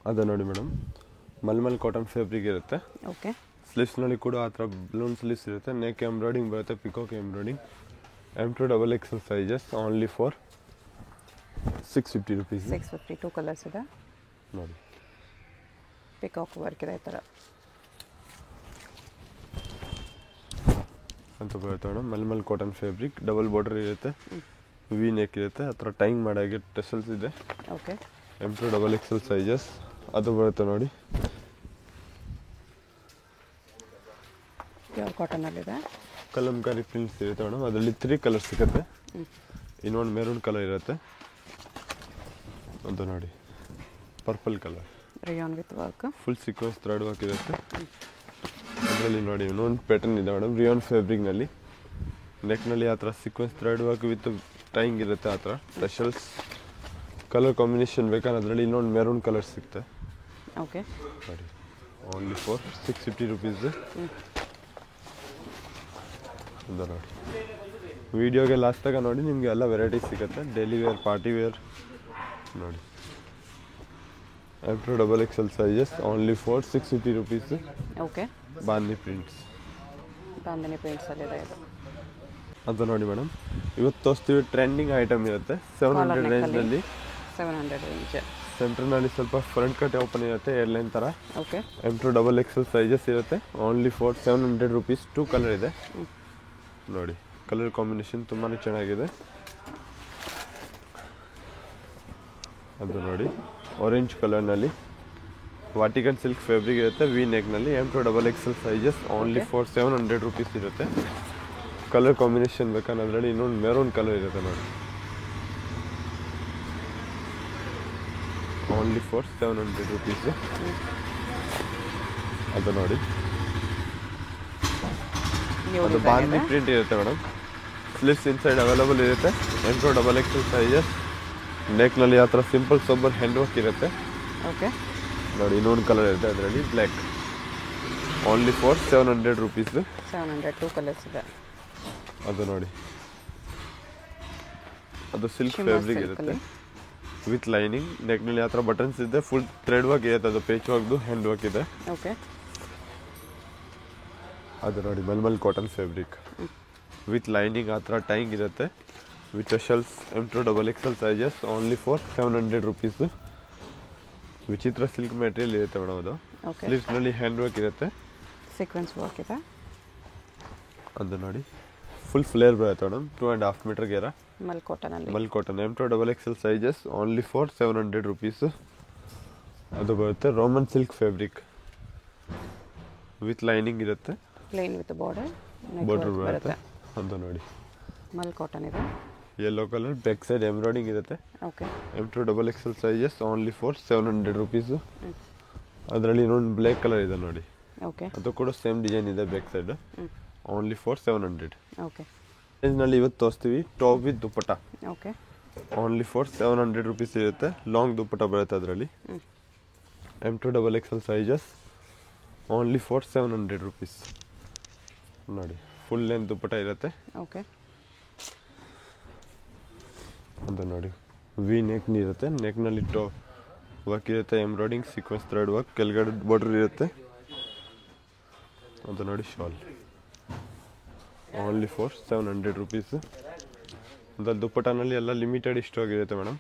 ಅದು ನೋಡಿ madam, mulmul cotton fabric ಇರುತ್ತೆ. ಓಕೆ. ಸ್ಲೀವ್ಸ್ನಲ್ಲಿ ಕೂಡ ಆ ಥರ ಬಲೂನ್ ಸ್ಲೀವ್ಸ್ ಇರುತ್ತೆ. ನೆಕ್ ಎಂಬ್ರಾಯ್ಡಿಂಗ್ ಬರುತ್ತೆ, peacock embroidering. M2XXL sizes only for 650 rupees. 650. 2 colours ಇದೆ ನೋಡಿ. ಪಿಕಾಕ್ ವರ್ಕ್ ಇದೆ ಈ ಥರ ಅಂತ ಬರುತ್ತೆ madam. Mulmul cotton fabric, double border ಇರುತ್ತೆ, ವಿ ನೆಕ್ ಇರುತ್ತೆ, ಆ ಥರ ಟೈಂಗ್ ಮಾಡಾಗೆ ಟೆಸಲ್ಸ್ ಇದೆ. ಓಕೆ. M2XXL ಸೈಜಸ್ ಅದು ಬರುತ್ತೆ ನೋಡಿ. ಪ್ಯೂರ್ ಕಾಟನಲ್ಲಿದೆ. ಕಲಂಕಾರಿ ಪ್ರಿಂಟ್ಸ್ ಇರುತ್ತೆ ಮೇಡಮ್. ಅದರಲ್ಲಿ 3 ಕಲರ್ ಸಿಗುತ್ತೆ. ಇನ್ನೊಂದು ಮೆರೂನ್ ಕಲರ್ ಇರುತ್ತೆ, ಅದು ನೋಡಿ purple colour. Rayon with work, full sequence thread work ಇರುತ್ತೆ. ಅದರಲ್ಲಿ ನೋಡಿ ಇನ್ನೊಂದು ಪ್ಯಾಟರ್ನ್ ಇದೆ ಮೇಡಮ್, ರಿಯಾನ್ ಫ್ಯಾಬ್ರಿಕ್ನಲ್ಲಿ. ನೆಕ್ನಲ್ಲಿ ಆ ಥರ ಸೀಕ್ವೆನ್ಸ್ ಥ್ರೆಡ್ ವರ್ಕ್ ವಿತ್ ಟೈಂಗ್ ಇರುತ್ತೆ, ಆ ಥರ ಟೆಸಲ್ಸ್. ಕಲರ್ ಕಾಂಬಿನೇಷನ್ ಬೇಕಾದ್ರೆ ಅದರಲ್ಲಿ ಇನ್ನೊಂದು ಮೆರೂನ್ ಕಲರ್ ಸಿಗುತ್ತೆ. ಓಕೆ. ನೋಡಿ ಓನ್ಲಿ ಫಾರ್ 650 ರುಪೀಸ್. ಅದು ನೋಡಿ, ವಿಡಿಯೋಗೆ ಲಾಸ್ಟಾಗ ನೋಡಿ ನಿಮಗೆ ಎಲ್ಲ ವೆರೈಟೀಸ್ ಸಿಗುತ್ತೆ. ಡೈಲಿ ವೇರ್, ಪಾರ್ಟಿ ವೇರ್ ನೋಡಿ. M2XXL sizes only for 650 rupees. Okay. Bandhi prints, bandhani ಪ್ರಿಂಟ್ಸಲ್ಲಿದೆ ಇದು. ಅದು ನೋಡಿ ಮೇಡಮ್, ಇವತ್ತು ತೋರಿಸ್ತೀವಿ ಟ್ರೆಂಡಿಂಗ್ ಐಟಮ್ ಇರುತ್ತೆ 700 ರೇಂಜ್ನಲ್ಲಿ. 700 ರೇಂಜ್. ಸೆಂಟ್ರ್ನಲ್ಲಿ ಸ್ವಲ್ಪ ಫ್ರಂಟ್ ಕಟ್ ಓಪನ್ ಇರುತ್ತೆ, ಏರ್ಲೈನ್ ಥರ. ಓಕೆ. M2XXL ಸೈಜಸ್ ಇರುತ್ತೆ ಓನ್ಲಿ ಫಾರ್ 700 ರುಪೀಸ್. 2 ಕಲರ್ ಇದೆ ನೋಡಿ. ಕಲರ್ ಕಾಂಬಿನೇಷನ್ ತುಂಬಾ ಚೆನ್ನಾಗಿದೆ. ಅದು ನೋಡಿ ಆರೆಂಜ್ ಕಲರ್ನಲ್ಲಿ ವಾಟಿಕನ್ ಸಿಲ್ಕ್ ಫ್ಯಾಬ್ರಿಕ್ ಇರುತ್ತೆ, ವಿ ನೆಕ್ನಲ್ಲಿ. M2XXL sizes only for 700 rupees ಇರುತ್ತೆ. ಕಲರ್ ಕಾಂಬಿನೇಷನ್ ಬೇಕಂದ್ರೆ ಅದರಲ್ಲಿ ಇನ್ನೊಂದು ಮೆರೂನ್ ಕಲರ್ ಇರುತ್ತೆ ನೋಡಿ. Only for 700 rupees. ಅದು ನೋಡಿ, ಅದು ಬಾಂಧಿ ಪ್ರಿಂಟ್ ಇರುತ್ತೆ ಮೇಡಮ್. ಸ್ಲೀವ್ಸ್ ಇನ್ಸೈಡ್ ಅವೈಲಬಲ್ ಇರುತ್ತೆ. M2XXL sizes. ನೆಕ್ನಲ್ಲಿ ಆ ಥರ ಸಿಂಪಲ್ ಸೋಬರ್ ಹ್ಯಾಂಡ್ ವರ್ಕ್ ಇರುತ್ತೆ. ಓಕೆ. ನೋಡಿ ಇನ್ನೊಂದು ಕಲರ್ ಇರುತ್ತೆ ಅದರಲ್ಲಿ, black. Only for 700 rupees. 700. 2 colours ಇದೆ. ಅದು ನೋಡಿ, ಅದು ಸಿಲ್ಕ್ ಫ್ಯಾಬ್ರಿಕ್ ಇರುತ್ತೆ ವಿತ್ ಲೈನಿಂಗ್. ನೆಕ್ನಲ್ಲಿ ಆ ಥರ ಬಟನ್ಸ್ ಇದೆ, ಫುಲ್ ಥ್ರೆಡ್ ವರ್ಕ್ ಇರುತ್ತೆ, ಅದು ಪೇಚ್ ವರ್ಕ್ದು ಹ್ಯಾಂಡ್ ವರ್ಕ್ ಇದೆ. ಓಕೆ. ಅದು ನೋಡಿ mulmul cotton fabric with lining, ಆ ಥರ ಟೈಂಗ್ ಇರುತ್ತೆ, with tassels. M2XXL sizes only for 700 rupees. ವಿಚಿತ್ರ ಸಿಲ್ಕ್ ಮೆಟೀರಿಯಲ್ ಇರುತ್ತೆ ಮೇಡಮ್ ಅದು. ಸ್ಲೀವ್ಸ್ನಲ್ಲಿ ಹ್ಯಾಂಡ್ ವರ್ಕ್ ಇರುತ್ತೆ, ಸೀಕ್ವೆನ್ಸ್ ವರ್ಕ್ ಇದೆ. ಅದು ನೋಡಿ ಫುಲ್ ಫ್ಲೇರ್ ಬರುತ್ತೆ ಮೇಡಮ್. 2.5 ಮೀಟರ್ ಗೇರ, ಮಲ್ ಕಾಟನಲ್ಲಿ. Mul cotton. M2XXL sizes only for 700 rupees. ಅದು ಬರುತ್ತೆ Roman silk fabric with lining ಇರುತ್ತೆ, ಪ್ಲೇನ್ ವಿತ್ ಬಾರ್ಡರ್ ಬರುತ್ತೆ. ಅದು ನೋಡಿ ಮಲ್ ಕಾಟನ್ ಇದೆ, yellow colour, back side embroidering ಇರುತ್ತೆ. Okay. M2XXL sizes only for 700 rupees. ಅದರಲ್ಲಿ ಇನ್ನೊಂದು ಬ್ಲ್ಯಾಕ್ ಕಲರ್ ಇದೆ ನೋಡಿ. ಓಕೆ. ಅದು ಕೂಡ ಸೇಮ್ ಡಿಸೈನ್ ಇದೆ back side. Only for 700. Okay. ರೇಂಜ್ನಲ್ಲಿ ಇವತ್ತು ತೋರಿಸ್ತೀವಿ top with dupatta. Okay. Only for 700 rupees ಇರುತ್ತೆ. ಲಾಂಗ್ ದುಪ್ಪಟ್ಟ ಬರುತ್ತೆ ಅದರಲ್ಲಿ. M2XXL sizes only for 700 rupees. ನೋಡಿ ಫುಲ್ ಲೆಂತ್ ದುಪ್ಪಟ್ಟ ಇರುತ್ತೆ. ಓಕೆ. ಅದು ನೋಡಿ ವಿ ನೆಕ್ ಇರುತ್ತೆ, ನೆಕ್ನಲ್ಲಿ ವರ್ಕ್ ಇರುತ್ತೆ, ಎಂಬ್ರಾಯ್ಡಿಂಗ್, ಸೀಕ್ವೆನ್ಸ್ ಥ್ರೆಡ್ ವರ್ಕ್, ಕೆಳಗಡೆ ಬಾರ್ಡರ್ ಇರುತ್ತೆ. ಅದು ನೋಡಿ ಶಾಲ್ ಓನ್ಲಿ ಫಾರ್ 700 ರುಪೀಸ್. ಅದ್ರಲ್ಲಿ ದುಪ್ಪಟ್ಟನಲ್ಲಿ ಎಲ್ಲ ಲಿಮಿಟೆಡ್ ಇಷ್ಟು ಆಗಿರುತ್ತೆ ಮೇಡಮ್.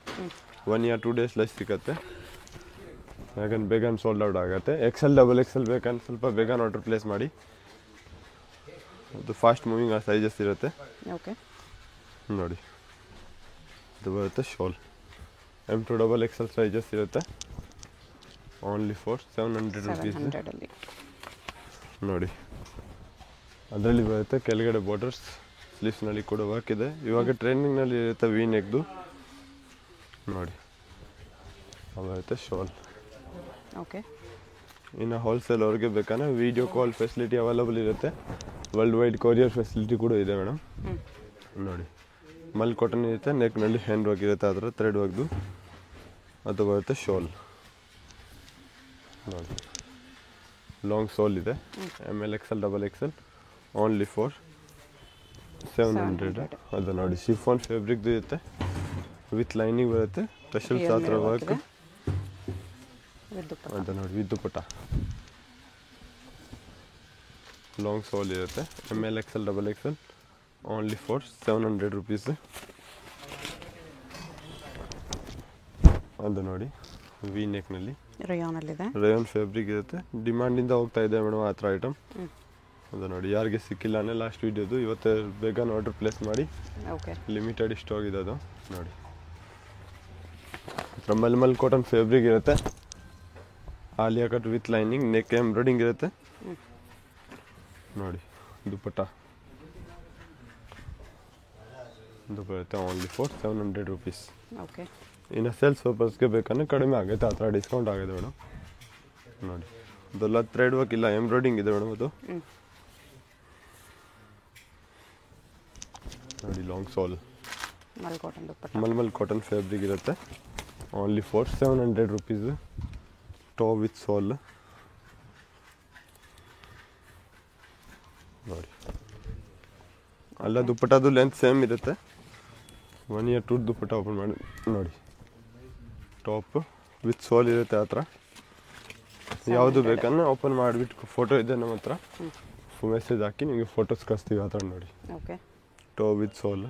1 or 2 days ಲೈಸ್ ಸಿಗುತ್ತೆ, ಯಾಕಂದ್ರೆ ಬೇಗ ಸೋಲ್ಡ್ ಔಟ್ ಆಗುತ್ತೆ. XL, ಬೇಕಂದ್ರೆ ಸ್ವಲ್ಪ ಬೇಗ ಆರ್ಡರ್ ಪ್ಲೇಸ್ ಮಾಡಿ. ಅದು ಫಾಸ್ಟ್ ಮೂವಿಂಗ್ ಆ ಸೈಜಸ್ ಇರುತ್ತೆ. ಓಕೆ. ನೋಡಿ ಇದು ಬರುತ್ತೆ ಶಾಲ್. M2XXL ಸೈಜಸ್ ಇರುತ್ತೆ ಓನ್ಲಿ ಫಾರ್ 700 ರುಪೀಸ್. ನೋಡಿ ಅದರಲ್ಲಿ ಬರುತ್ತೆ ಕೆಳಗಡೆ ಬಾರ್ಡರ್ಸ್, ಸ್ಲೀವ್ಸ್ನಲ್ಲಿ ಕೂಡ ವರ್ಕ್ ಇದೆ. ಇವಾಗ ಟ್ರೆಂಡಿಂಗ್ನಲ್ಲಿ ಇರುತ್ತೆ ವಿ ನೆಕ್ದು ನೋಡಿ. ಬರುತ್ತೆ ಶಾಲ್. ಓಕೆ. ಇನ್ನು ಹೋಲ್ಸೇಲ್ ಅವ್ರಿಗೆ ಬೇಕಂದ್ರೆ ವಿಡಿಯೋ ಕಾಲ್ ಫೆಸಿಲಿಟಿ ಅವೈಲಬಲ್ ಇರುತ್ತೆ. ವರ್ಲ್ಡ್ ವೈಡ್ ಕೊರಿಯರ್ ಫೆಸಿಲಿಟಿ ಕೂಡ ಇದೆ ಮೇಡಮ್. ನೋಡಿ ಮಲ್ ಕಾಟನ್ ಇರುತ್ತೆ, ನೆಕ್ನಲ್ಲಿ ಹ್ಯಾಂಡ್ ವರ್ಕ್ ಇರುತ್ತೆ, ಅದರ ಥ್ರೆಡ್ ವರ್ಕ್ದು. ಅದು ಬರುತ್ತೆ ಶಾಲ್ ನೋಡಿ. ಲಾಂಗ್ ಸೋಲ್ ಇದೆ, ML XL XXL only for 700. ಅದು ನೋಡಿ ಶಿಫಾನ್ ಫ್ಯಾಬ್ರಿಕ್ದು ಇರುತ್ತೆ, ವಿತ್ ಲೈನಿಂಗ್ ಬರುತ್ತೆ, ಟೆಸಲ್ಸ್ ಆ ಥರ ವರ್ಕ್. ವಿತ್ ದುಪ್ಪಟ್ಟ. ಅದು ನೋಡಿ ವಿತ್ ದುಪ್ಪಟ್ಟ. ಲಾಂಗ್ ಸೋಲ್ ಇರುತ್ತೆ. ML XL XXL only for 700 rupees. ಅದು ನೋಡಿ ವಿ ನೆಕ್ನಲ್ಲಿ ರೇಯಾನಲ್ಲಿದೆ. ರೇಯಾನ್ ಫ್ಯಾಬ್ರಿಕ್ ಇರುತ್ತೆ. ಡಿಮಾಂಡಿಂದ ಹೋಗ್ತಾ ಇದೆ ಮೇಡಮ್ ಆ ಥರ ಐಟಮ್. ಅದು ನೋಡಿ ಯಾರಿಗೆ ಸಿಕ್ಕಿಲ್ಲ ಅಂದರೆ ಲಾಸ್ಟ್ ವೀಡಿಯೋದು ಇವತ್ತು ಬೇಗನೆ ಆರ್ಡರ್ ಪ್ಲೇಸ್ ಮಾಡಿ. ಓಕೆ. ಲಿಮಿಟೆಡ್ ಸ್ಟಾಕ್ ಇದೆ ಅದು ನೋಡಿ. ಮಲ್ಮಲ್ ಕಾಟನ್ ಫ್ಯಾಬ್ರಿಕ್ ಇರುತ್ತೆ. Alia cut with lining, neck embroidering ಇರುತ್ತೆ ನೋಡಿ. ದುಪ್ಪಟ್ಟ ಇದು ಬರುತ್ತೆ ಓನ್ಲಿ ಫಾರ್ 700 ರುಪೀಸ್. ಓಕೆ. ಇನ್ನು ಸೇಲ್ಸ್ ಪರ್ಪಸ್ಗೆ ಬೇಕಂದ್ರೆ ಕಡಿಮೆ ಆಗುತ್ತೆ, ಆ ಥರ ಡಿಸ್ಕೌಂಟ್ ಆಗಿದೆ ಮೇಡಮ್ ನೋಡಿ. ಅದೆಲ್ಲ ಥ್ರೆಡ್ ವರ್ಕ್ ಇಲ್ಲ, ಎಂಬ್ರಾಯ್ಡಿಂಗ್ ಇದೆ ಮೇಡಮ್ ಅದು ನೋಡಿ. Long shawl mul cotton dupatta. Mulmul cotton fabric ಇರುತ್ತೆ only for 700 rupees. Top with shawl ನೋಡಿ. ಅಲ್ಲ ದುಪ್ಪಟ್ಟದು ಲೆಂತ್ ಸೇಮ್ ಇರುತ್ತೆ. 1 year 2 ದುಪ್ಪಟ್ಟ ಓಪನ್ ಮಾಡಿ ನೋಡಿ. ಟಾಪ್ ವಿತ್ ಸೋಲ್ ಇರುತ್ತೆ. ಆ ಥರ ಯಾವುದು ಬೇಕನ್ನ ಓಪನ್ ಮಾಡಿಬಿಟ್ಟು ಫೋಟೋ ಇದೆ ನಮ್ಮ ಹತ್ರ, ಮೆಸೇಜ್ ಹಾಕಿ ನಿಮಗೆ ಫೋಟೋಸ್ ಕಳಿಸ್ತೀವಿ ಆ ಥರ ನೋಡಿ. ಓಕೆ. ಟಾಪ್ ವಿತ್ ಸೋಲ್.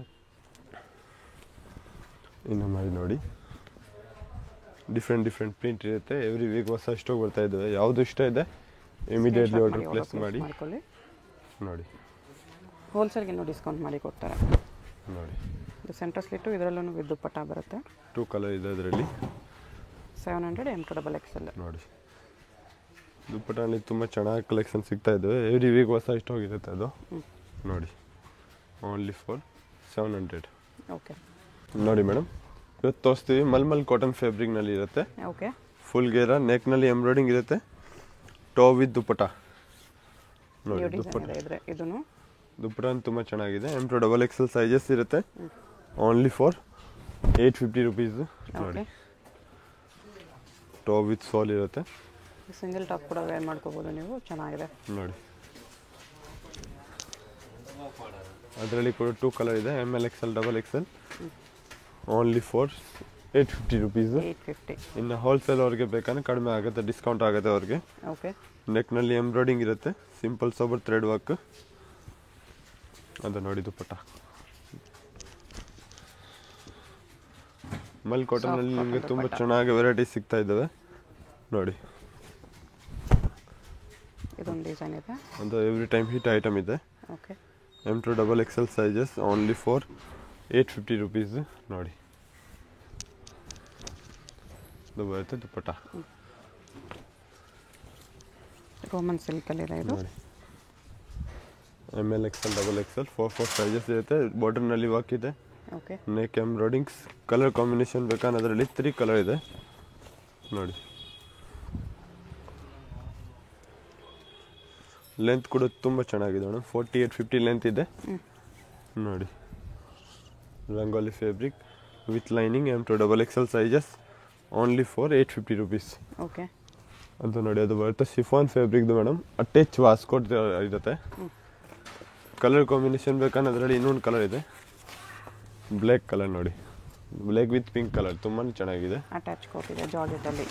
ಇನ್ನು ಮಾಡಿ ನೋಡಿ ಡಿಫ್ರೆಂಟ್ ಪ್ರಿಂಟ್ ಇರುತ್ತೆ. ಎವ್ರಿ ವೀಕ್ ಹೊಸ ಸ್ಟಾಕ್ ಬರ್ತಾ ಇದ್ದಾವೆ. ಯಾವುದು ಇಷ್ಟ ಇದೆ ಇಮಿಡಿಯೇಟ್ಲಿ ಆರ್ಡರ್ ಪ್ಲೇಸ್ ಮಾಡಿ ನೋಡಿ. ಹೋಲ್ಸೇಲ್ಗೆ ಇನ್ನೂ ಡಿಸ್ಕೌಂಟ್ ಮಾಡಿ ಕೊಡ್ತಾರೆ ನೋಡಿ. ಇದು ಸೆಂಟರ್ ಸ್ಲಿಟ್ಟು, ಇದರಲ್ಲೂ ವಿತ್ ದುಪ್ಪಟ್ಟ ಬರುತ್ತೆ. 2 ಕಲರ್ ಇದೆ ಅದರಲ್ಲಿ. 700 M2 XL ನೋಡಿ. ದುಪ್ಪಟ್ಟಲ್ಲಿ ತುಂಬ ಚೆನ್ನಾಗಿ ಕಲೆಕ್ಷನ್ ಸಿಗ್ತಾ ಇದ್ದಾವೆ. ಎವ್ರಿ ವೀಕ್ ಹೊಸ ಸ್ಟಾಕ್ ಇರುತ್ತೆ ಅದು ನೋಡಿ. Only for 700. ಓಕೆ. ನೋಡಿ ಮೇಡಮ್ ಇವತ್ತು ತೋರಿಸ್ತೀವಿ ಮಲ್ಮಲ್ ಕಾಟನ್ ಫ್ಯಾಬ್ರಿಕ್ನಲ್ಲಿ ಇರುತ್ತೆ. ಓಕೆ. ಫುಲ್ ಗೇರ, ನೆಕ್ನಲ್ಲಿ ಎಂಬ್ರಾಯ್ಡಿಂಗ್ ಇರುತ್ತೆ. ಟಾಪ್ ವಿತ್ ದುಪ್ಪಟ್ಟ ನೋಡಿ. ಇದನ್ನು ದುಪ್ಪಟ್ಟ ತುಂಬ ಚೆನ್ನಾಗಿದೆ. M2 XXL ಸೈಜಸ್ ಇರುತ್ತೆ. ಓನ್ಲಿ ಫಾರ್ 850 ರುಪೀಸ್ ನೋಡಿ. ಟಾಪ್ ವಿತ್ ಸೋಲ್ ಇರುತ್ತೆ. ಸಿಂಗಲ್ ಟಾಪ್ ಕೂಡ ವೇರ್ ಮಾಡ್ಕೋಬೋದು ನೀವು, ಚೆನ್ನಾಗಿದೆ ನೋಡಿ. ಅದರಲ್ಲಿ ಕೂಡ 2 ಕಲರ್ ಇದೆ. ML XL XXL only for 850 rupees. 850. ಇನ್ನು ಹೋಲ್ಸೇಲ್ ಅವ್ರಿಗೆ ಬೇಕಂದ್ರೆ ಕಡಿಮೆ ಆಗುತ್ತೆ, ಡಿಸ್ಕೌಂಟ್ ಆಗುತ್ತೆ ಅವ್ರಿಗೆ. ಓಕೆ. ನೆಕ್ನಲ್ಲಿ ಎಂಬ್ರಾಯ್ಡಿಂಗ್ ಇರುತ್ತೆ. Simple sober thread work. ಅದು ನೋಡಿ ದುಪ್ಪಟ್ಟ. ಮಲ್ ಕಾಟನಲ್ಲಿ ನಿಮಗೆ ತುಂಬ ಚೆನ್ನಾಗಿ ವೆರೈಟಿ ಸಿಗ್ತಾ ಇದ್ದಾವೆ ನೋಡಿ. ಇದೊಂದು ಡಿಸೈನ್ ಇದೆ. ಒಂದು ಎವ್ರಿ ಟೈಮ್ ಹಿಟ್ ಐಟಮ್ ಇದೆ. Okay. M2 XXL sizes only for 850 rupees ನೋಡಿ. ಇದು ಬರುತ್ತೆ ದುಪ್ಪಟ್ಟ. ರೋಮನ್ ಸಿಲ್ಕಲ್ಲಿದೆ ಇದು ನೋಡಿ. ML XL XXL 4 ಸೈಜಸ್ ಇರುತ್ತೆ. ಬಾರ್ಡರ್ನಲ್ಲಿ ವರ್ಕ್ ಇದೆ. ಓಕೆ. ನೆಕ್ ಎಂಬ್ರಾಯ್ಡಿಂಗ್ಸ್. ಕಲರ್ ಕಾಂಬಿನೇಷನ್ ಬೇಕಂದ್ರೆ ಅದರಲ್ಲಿ 3 ಕಲರ್ ಇದೆ ನೋಡಿ. ಲೆಂತ್ ಕೂಡ ತುಂಬ ಚೆನ್ನಾಗಿದೆ ಮೇಡಮ್. 48-50 ಲೆಂತ್ ಇದೆ ನೋಡಿ. Rangoli fabric with lining. M2 XXL sizes only for 850 rupees. Okay. ಅದು ನೋಡಿ ಅದು ಬರುತ್ತೆ ಶಿಫಾನ್ ಫ್ಯಾಬ್ರಿಕ್ದು ಮೇಡಮ್. ಅಟ್ಯಾಚ್ ವಾಸ್ಕೋಟ್ ಇರುತ್ತೆ. ಕಲರ್ ಕಾಂಬಿನೇಷನ್ ಬೇಕಂದ್ರೆ ಅದರಲ್ಲಿ ಇನ್ನೊಂದು ಕಲರ್ ಇದೆ. ಬ್ಲ್ಯಾಕ್ ಕಲರ್ ನೋಡಿ. ಬ್ಲ್ಯಾಕ್ ವಿತ್ ಪಿಂಕ್ ಕಲರ್ ತುಂಬಾ ಚೆನ್ನಾಗಿದೆ. ಅಟ್ಯಾಚ್ ಕೋಟ್ ಇದೆ ಜಾರ್ಜೆಟಲ್ಲಿ.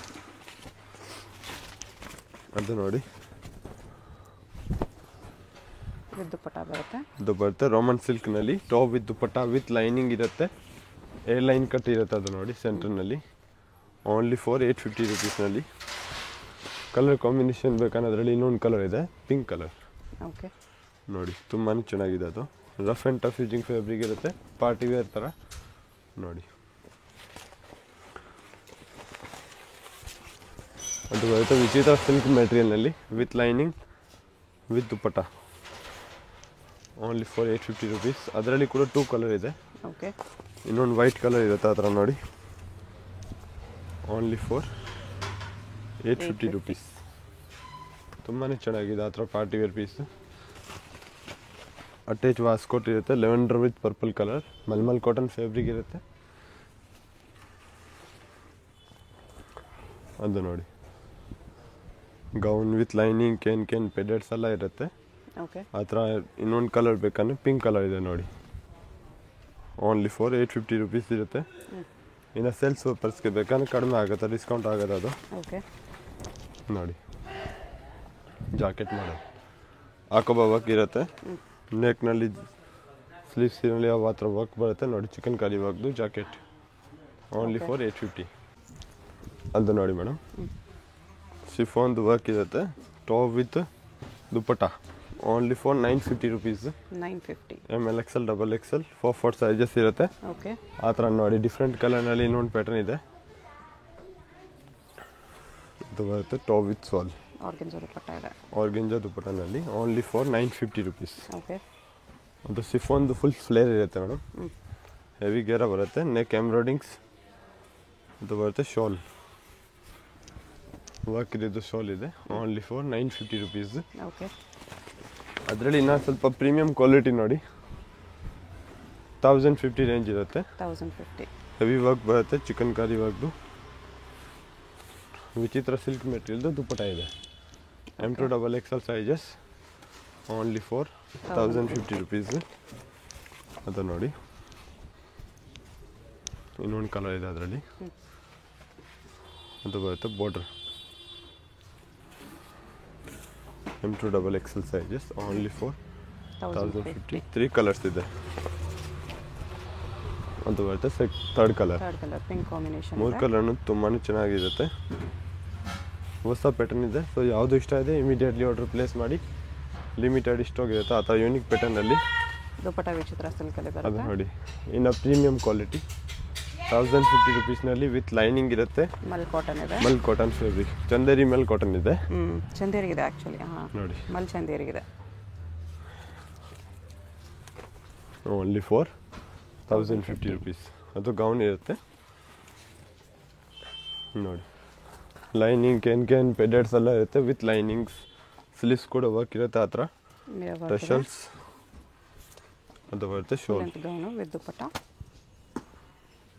ಅದು ನೋಡಿ ವಿತ್ ದುಪ್ಪಟ್ಟ ಬರುತ್ತೆ. ಇದು ಬರುತ್ತೆ ರೋಮನ್ ಸಿಲ್ಕ್ನಲ್ಲಿ. Top with dupatta with lining ಇರುತ್ತೆ. ಏರ್ ಲೈನ್ ಕಟ್ ಇರುತ್ತೆ ಅದು ನೋಡಿ ಸೆಂಟರ್ನಲ್ಲಿ. ಓನ್ಲಿ ಫಾರ್ 850 ರುಪೀಸ್ನಲ್ಲಿ. ಕಲರ್ ಕಾಂಬಿನೇಷನ್ ಬೇಕಂದ್ರೆ ಅದರಲ್ಲಿ ಇನ್ನೊಂದು ಕಲರ್ ಇದೆ, ಪಿಂಕ್ ಕಲರ್. ಓಕೆ. ನೋಡಿ ತುಂಬಾ ಚೆನ್ನಾಗಿದೆ ಅದು. Rough and tough using fabric ಇರುತ್ತೆ. ಪಾರ್ಟಿ ವೇರ್ ಥರ ನೋಡಿ. ಅದು ಬರುತ್ತೆ ವಿಚಿತ್ರ ಸಿಲ್ಕ್ ಮೆಟೀರಿಯಲ್ನಲ್ಲಿ with lining with dupatta. Only for 850 rupees. ಅದರಲ್ಲಿ ಕೂಡ 2 ಕಲರ್ ಇದೆ. ಓಕೆ. ಇನ್ನೊಂದು ವೈಟ್ ಕಲರ್ ಇರುತ್ತೆ ಆ ಥರ ನೋಡಿ. Only for 850 rupees. ತುಂಬಾ ಚೆನ್ನಾಗಿದೆ ಆ ಥರ party wear piece. Attach waistcoat ಇರುತ್ತೆ. Lavender with purple colour. Mulmul cotton fabric ಇರುತ್ತೆ. ಅದು ನೋಡಿ ಗೌನ್ ವಿತ್ ಲೈನಿಂಗ್, ಕೇನ್ ಪೆಡೆಟ್ಸ್ ಎಲ್ಲ ಇರುತ್ತೆ. ಓಕೆ. ಆ ಥರ ಇನ್ನೊಂದು ಕಲರ್ ಬೇಕಂದ್ರೆ ಪಿಂಕ್ ಕಲರ್ ಇದೆ ನೋಡಿ. ಓನ್ಲಿ ಫಾರ್ 850 ರುಪೀಸ್ ಇರುತ್ತೆ. ಇನ್ನು ಸೇಲ್ಸ್ ಪರ್ಪಸ್ಗೆ ಬೇಕಂದ್ರೆ ಕಡಿಮೆ ಆಗುತ್ತೆ, ಡಿಸ್ಕೌಂಟ್ ಆಗುತ್ತೆ ಅದು. ಓಕೆ. ನೋಡಿ ಜಾಕೆಟ್ ಮಾಡೋದು ಹಾಕೋಬ ವರ್ಕ್ ಇರುತ್ತೆ, ನೆಕ್ನಲ್ಲಿ ಸ್ಲೀವ್ಸಿನಲ್ಲಿ ಯಾವ ಥರ ವರ್ಕ್ ಬರುತ್ತೆ ನೋಡಿ, ಚಿಕನ್ ಕರಿ ವರ್ಕ್ದು ಜಾಕೆಟ್ ಓನ್ಲಿ ಫಾರ್ 850. ಅದು ನೋಡಿ ಮೇಡಮ್, ಶಿಫಾನ್ದು ವರ್ಕ್ ಇರುತ್ತೆ, top with dupatta only for 950 rupees. 950. ML XL XXL 4 sizes ಇರುತ್ತೆ. ಓಕೆ, ಆ ಥರ ನೋಡಿ ಡಿಫ್ರೆಂಟ್ ಕಲರ್ನಲ್ಲಿ ಇನ್ನೊಂದು ಪ್ಯಾಟರ್ನ್ ಇದೆ. ಇದು ಬರುತ್ತೆ top with shawl, organza dupatta ಇದೆ, ಆರ್ಗೆಂಜಾ ದುಪ್ಪಟ್ಟನಲ್ಲಿ ಓನ್ಲಿ ಫಾರ್ 950 rupees. ಓಕೆ, ಅದು ಶಿಫಾನ್ದು ಫುಲ್ ಫ್ಲೇರ್ ಇರುತ್ತೆ ಮೇಡಮ್, ಹೆವಿ ಗೇರ ಬರುತ್ತೆ, ನೆಕ್ ಎಂಬ್ರಾಯ್ಡಿಂಗ್ಸ್. ಇದು ಬರುತ್ತೆ ಶಾಲ್, ವರ್ಕ್ ಇದ್ದು ಶಾಲ್ ಇದೆ ಓನ್ಲಿ ಫಾರ್ 950 rupees. ಓಕೆ, ಅದರಲ್ಲಿ ಇನ್ನೂ ಸ್ವಲ್ಪ ಪ್ರೀಮಿಯಂ ಕ್ವಾಲಿಟಿ ನೋಡಿ 1050 ರೇಂಜ್ ಇರುತ್ತೆ. 1050. ಹೆವಿ ವರ್ಕ್ ಬರುತ್ತೆ, ಚಿಕನ್ ಕರಿ ವರ್ಕ್ದು ವಿಚಿತ್ರ ಸಿಲ್ಕ್ ಮೆಟೀರಿಯಲ್ದು ದುಪ್ಪಟ್ಟ ಇದೆ. M2 XXL sizes only for 1050 rupees. ಅದು ನೋಡಿ ಇನ್ನೊಂದು ಕಲರ್ ಇದೆ ಅದರಲ್ಲಿ, ಅದು ಬರುತ್ತೆ border M2 XXL sizes only for 1050. 3 colours ಇದೆ. ಅದು ಬರುತ್ತೆ ಥರ್ಡ್ ಕಲರ್, ಪಿಂಕ್ ಕಾಂಬಿನೇಷನ್. 3 ಕಲರ್ನು ತುಂಬಾ ಚೆನ್ನಾಗಿರುತ್ತೆ, ಹೊಸ ಪ್ಯಾಟರ್ನ್ ಇದೆ. ಸೊ ಯಾವುದು ಇಷ್ಟ ಇದೆ ಇಮಿಡಿಯೇಟ್ಲಿ ಆರ್ಡರ್ ಪ್ಲೇಸ್ ಮಾಡಿ, ಲಿಮಿಟೆಡ್ ಇಷ್ಟೋಗಿರುತ್ತೆ ಆ ಥರ ಯೂನಿಕ್ ಪ್ಯಾಟರ್ನಲ್ಲಿ. ದುಪ್ಪಟ್ಟ ವಿಚಿತ್ರ ಸಿಲ್ಕಲ್ಲಿ ಅದು ಬರುತ್ತೆ, ನೋಡಿ ಇನ್ನು ಪ್ರೀಮಿಯಂ ಕ್ವಾಲಿಟಿ 1050 rupeesನಲ್ಲಿ ವಿತ್ ಲೈನಿಂಗ್ ಇರುತ್ತೆ. ಮಲ್ ಕಾಟನ್ ಇದೆ, ಮಲ್ cotton fabric, Chanderi mul cotton ಇದೆ. ಚಂದೇರಿಗಿದೆ ಆ್ಯಕ್ಚುಲಿ. ಹಾಂ, ನೋಡಿ ಮಲ್ ಚಂದೇರಿಗಿದೆ ಓನ್ಲಿ ಫಾರ್ 1050 rupees. ಅದು ಗೌನ್ ಇರುತ್ತೆ ನೋಡಿ, ಲೈನಿಂಗ್ ಕೆನ್ ಪೆಡೆಟ್ಸ್ ಎಲ್ಲ ಇರುತ್ತೆ ವಿತ್ ಲೈನಿಂಗ್ಸ್, ಸ್ಲೀವ್ಸ್ ಕೂಡ ವರ್ಕ್ ಇರುತ್ತೆ ಆ ಥರ, ಟಶಲ್ಸ್. ಅದು ಬರುತ್ತೆ shawl, gown with dupatta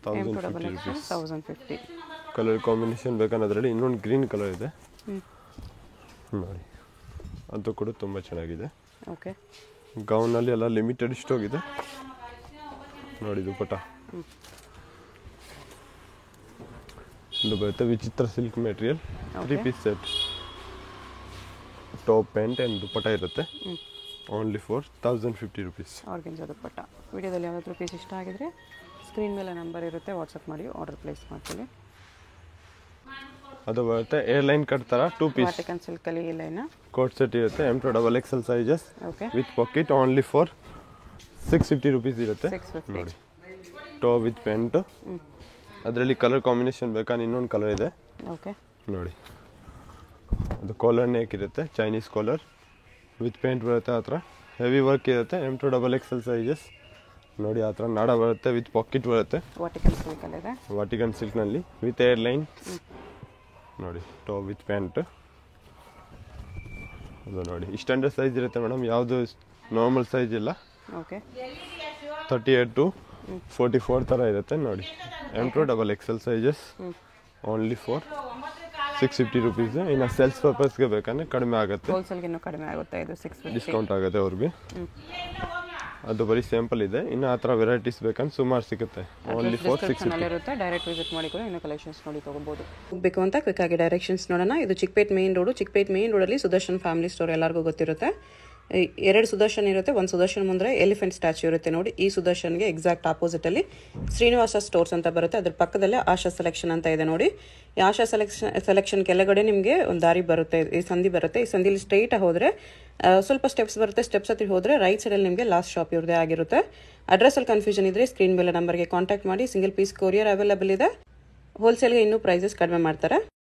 1050 rupees. 1050. Colour combination ಬೇಕನ್ನೋದ್ರಲ್ಲಿ ಇನ್ನೊಂದು ಗ್ರೀನ್ ಕಲರ್ ಇದೆ ನೋಡಿ, ಅದು ಕೂಡ ತುಂಬ ಚೆನ್ನಾಗಿದೆ. ಓಕೆ, ಗೌನಲ್ಲಿ ಎಲ್ಲ ಲಿಮಿಟೆಡ್ ಇಷ್ಟೋಗಿದೆ ನೋಡಿ ದುಪ್ಪಟ್ಟ. ಇದು ಬರುತ್ತೆ vichitra silk material, 3 piece set, top pant and dupatta ಇರುತ್ತೆ only for 1050 rupees. Organza dupatta. ವಿಡಿಯೋದಲ್ಲಿ ಯಾವ್ದಾದ್ರು ಪೀಸ್ ಇಷ್ಟ ಆಗಿದ್ರೆ ಸ್ಕ್ರೀನ್ ಮೇಲೆ ನಂಬರ್ ಇರುತ್ತೆ, ವಾಟ್ಸಪ್ ಮಾಡಿ ಆರ್ಡರ್ ಪ್ಲೇಸ್ ಮಾಡ್ತೀವಿ. ಅದು ಬರುತ್ತೆ ಏರ್ಲೈನ್ ಕಟ್ ಥರ 2 ಪೀಸ್ ವಾಟಿಕನ್ ಸಿಲ್ಕಲ್ಲಿ ಈ ಲೈನ್ ಕೋಟ್ ಸೆಟ್ ಇರುತ್ತೆ, M2 XXL sizes okay, with packet only for 650 rupees ಇರುತ್ತೆ 650. ನೋಡಿ. ಟಾಪ್ ವಿತ್ ಪ್ಯಾಂಟು, ಅದರಲ್ಲಿ ಕಲರ್ ಕಾಂಬಿನೇಷನ್ ಬೇಕಾದ್ರೆ ಇನ್ನೊಂದು ಕಲರ್ ಇದೆ ಓಕೆ, ನೋಡಿ. ಅದು ಕಾಲರ್ ನೆಕ್ ಇರುತ್ತೆ, ಚೈನೀಸ್ ಕಾಲರ್ ವಿತ್ ಪ್ಯಾಂಟ್ ಬರುತ್ತೆ ಆ ಥರ, ಹೆವಿ ವರ್ಕ್ ಇರುತ್ತೆ. M2 XXL ಸೈಜಸ್ ನೋಡಿ ಆ ಥರ ನಾಡ ಬರುತ್ತೆ, ವಿತ್ ಪಾಕೆಟ್ ಬರುತ್ತೆ, ವಾಟಿಕನ್ ಸಿಲ್ಕಲ್ಲಿದೆ, ವಾಟಿಕನ್ ಸಿಲ್ಕ್ನಲ್ಲಿ ವಿತ್ ಏರ್ಲೈನ್ ನೋಡಿ, ಟಾಪ್ ವಿತ್ ಪ್ಯಾಂಟ್. ಅದು ನೋಡಿ ಇಷ್ಟಂಡ್ರೆ ಸೈಜ್ ಇರುತ್ತೆ ಮೇಡಮ್, ಯಾವುದು ನಾರ್ಮಲ್ ಸೈಜ್ ಇಲ್ಲ. ಓಕೆ, 38 to 44 ಥರ ಇರುತ್ತೆ ನೋಡಿ. M2 XXL sizes only for 650 rupees. ಇನ್ನು ಸೇಲ್ಸ್ ಪರ್ಪಸ್ಗೆ ಬೇಕಂದ್ರೆ ಕಡಿಮೆ ಆಗುತ್ತೆ, ಹೋಲ್ಸೇಲ್ಗೆ ಇನ್ನೂ ಕಡಿಮೆ ಆಗುತ್ತೆ, ಇದು 650 ಡಿಸ್ಕೌಂಟ್ ಆಗುತ್ತೆ ಅವ್ರಿಗೆ. ಅದು ಬರೀ ಸ್ಯಾಂಪಲ್ ಇದೆ, ಇನ್ನು ಆ ಥರ ವೆರೈಟೀಸ್ ಬೇಕಂದ್ರೆ ಸುಮಾರು ಸಿಗುತ್ತೆ ಓನ್ಲಿ ಫಾರ್ 650 ಇರುತ್ತೆ. ಡೈರೆಕ್ಟ್ ವಿಸಿಟ್ ಮಾಡಿ ಕೂಡ ಇನ್ನೂ ಕಲೆಕ್ಷನ್ಸ್ ನೋಡಿ ತಗೋಬಹುದು. ಹೋಗಬೇಕು ಅಂತ ಕ್ವಿಕ್ ಆಗಿ ಡೈರೆಕ್ಷನ್ಸ್ ನೋಡೋಣ. ಇದು Chickpet main road, Chickpet main ರೋಡಲ್ಲಿ ಸುದರ್ಶನ್ ಫ್ಯಾಮಿಲಿ ಸ್ಟೋರ್ ಎಲ್ಲರಿಗೂ ಗೊತ್ತಿರುತ್ತೆ. 2 ಸುದರ್ಶನ್ ಇರುತ್ತೆ, ಒಂದು ಸುದರ್ಶನ್ ಮುಂದೆ ಎಲಿಫೆಂಟ್ ಸ್ಟ್ಯಾಚ್ಯೂ ಇರುತ್ತೆ ನೋಡಿ. ಈ ಸುದರ್ಶನ್ಗೆ ಎಕ್ಸಾಕ್ಟ್ ಆಪೋಸಿಟ್ ಅಲ್ಲಿ ಶ್ರೀನಿವಾಸ ಸ್ಟೋರ್ಸ್ ಅಂತ ಬರುತ್ತೆ, ಅದ್ರ ಪಕ್ಕದಲ್ಲೇ ಆಶಾ ಸೆಲೆಕ್ಷನ್ ಅಂತ ಇದೆ ನೋಡಿ. ಈ ಆಶಾ ಸೆಲೆಕ್ಷನ್ ಕೆಳಗಡೆ ನಿಮಗೆ ಒಂದು ದಾರಿ ಬರುತ್ತೆ, ಈ ಸಂಧಿ ಬರುತ್ತೆ. ಈ ಸಂಧಿಲಿ ಸ್ಟ್ರೈಟ್ ಹೋದ್ರೆ ಸ್ವಲ್ಪ ಸ್ಟೆಪ್ಸ್ ಬರುತ್ತೆ, ಸ್ಟೆಪ್ಸ್ ಹತ್ರ ಹೋದ್ರೆ ರೈಟ್ ಸೈಡಲ್ಲಿ ನಿಮಗೆ ಲಾಸ್ಟ್ ಶಾಪ್ ಇವ್ರದೇ ಆಗಿರುತ್ತೆ. ಅಡ್ರೆಸ್ಸಲ್ಲಿ ಕನ್ಫ್ಯೂಷನ್ ಇದ್ರೆ ಸ್ಕ್ರೀನ್ ಮೇಲೆ ನಂಬರ್ಗೆ ಕಾಂಟ್ಯಾಕ್ಟ್ ಮಾಡಿ. ಸಿಂಗಲ್ ಪೀಸ್ ಕೊರಿಯರ್ ಅವೈಲೇಬಲ್ ಇದೆ, ಹೋಲ್ಸೇಲ್ಗೆ ಇನ್ನೂ ಪ್ರೈಸಸ್ ಕಡಿಮೆ ಮಾಡ್ತಾರೆ.